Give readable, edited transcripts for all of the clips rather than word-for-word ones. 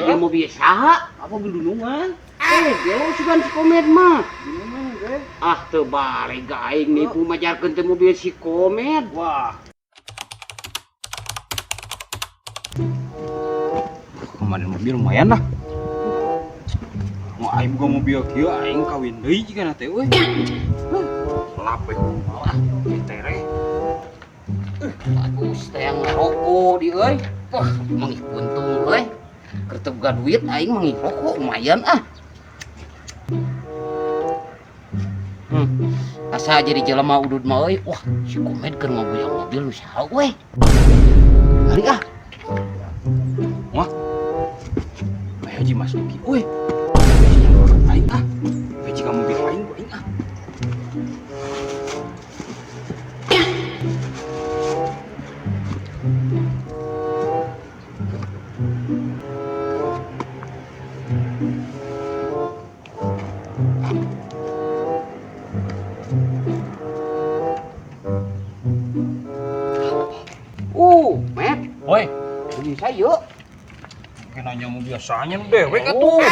Aja mobil saha? Apa gedunungan? Gelo sugan si Komet mah. Gedunungan ge. Ah teu balik aing nipu majarkeun teh mobil si Komet. Wah. Kemarin mobil lumayan lah. Mau aing boga mobil kieu aing kawin deui jigana teh euy. Lape malah tere. Bagus teh yang ngerokok di euy. Wah, mangih buntung euy. Keur teu boga duit aing mangih rokok lumayan ah. Asa jadi jelema udud mah euy. Wah, si Komet keur ngabuyang mobil nu saha we. Mari ah. Wah. Bae Haji Masuki. Euy. Aing ah. Bae jika mobil aing gua aing ah. Met. Woi, Bisa yuk. mungkin hanya mau biasanya nu dewek atuh.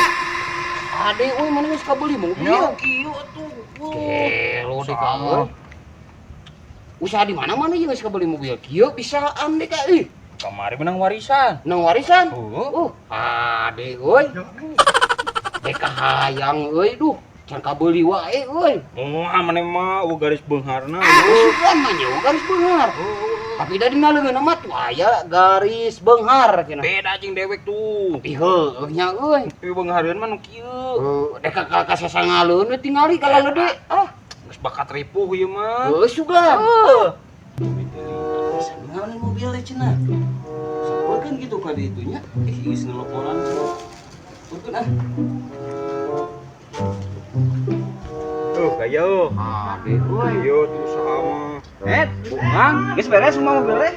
Ade euy mana geus kabeli mobil. Nya kieu atuh. Gelo deh kamu. Usaha di mana-mana ya geus kabeli mobil kieu bisaan deh ka euy. Kamari menang warisan. Nang warisan. Oh. Ade euy. Deka hayang euy duh. Can kabeli wae euy. Moal maneh mah garis beungharna. Sugan mah nya garis beunghar. Tapi da dina leungeunna mah tuh aya garis beunghar cenah. Beda jeung dewek tuh. Tapi heueuh nya euy. Tapi beungharieun mah nu kieu. Deka ka sasangaleun we tingali kala lede. Ah, Geus bakat ripuh ieu mah. sugan. Senang mobil cenah. Sampurkeun gitu ka ditu nya. Geus nelponan. Sampurkeun ah. Tuh, kayo. Ade euy. Ayo tuh sama. Mang, geus beres semua mobilnya?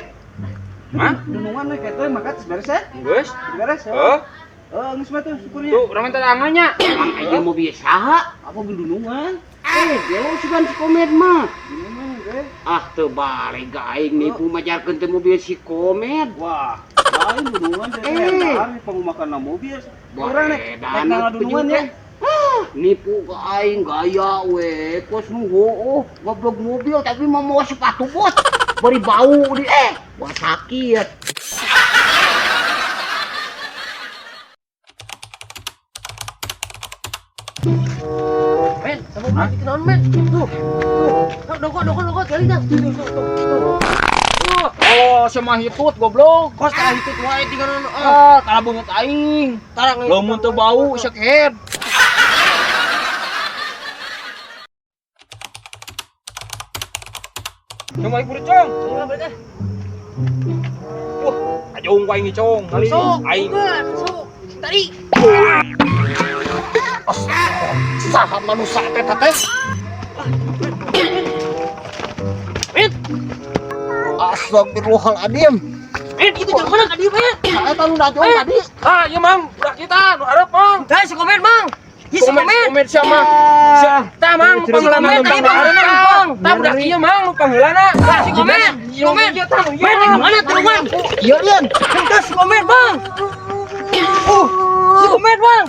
Mah? Dunungan we kitu maka geus beres ya? Geus? Beres ya? Oh, Geus mah tuh syukurnya. tuh urang minta tangannya. Aja mobil saha? Apa gedunungan? Gelo sugan si Komet mah. Dunungan ge. Ah teu balik aing nipu majarkeun teh mobil si Komet. Wah, lain dunungan teh yang pengumakan mobil. Urang nek dunungan ya. Nipu ke aing gaya we kos nu heueuh goblok mobil tapi mau sepatu bos beri bau di buat sakit. Men, sama mati kenaon men? Tuh. Doko kali dah. Tuh. Oh, sama hitut goblok. Kos tah itu wae tinggal Tara beungeut aing. Lamun teu bau sakit. Cuma ibu cong. Wah, aja ung aing cong. Kali aing. Tadi. Saha manusia teh teh. Astagfirullahaladzim. itu jeung mana tadi we? Saya tahu udah jauh tadi. Ah, iya mang, budak kita, nu hareup mang. Dah si komen, Mang. Komen sama. Tah mang, pangheulana nu pangheulana mang. Tah budak ieu mang nu pangheulana. Tah si komen. Ieu tah nu Men, di mana turuan? Iya Lian. Tah si komen, Bang. Si komen, Bang.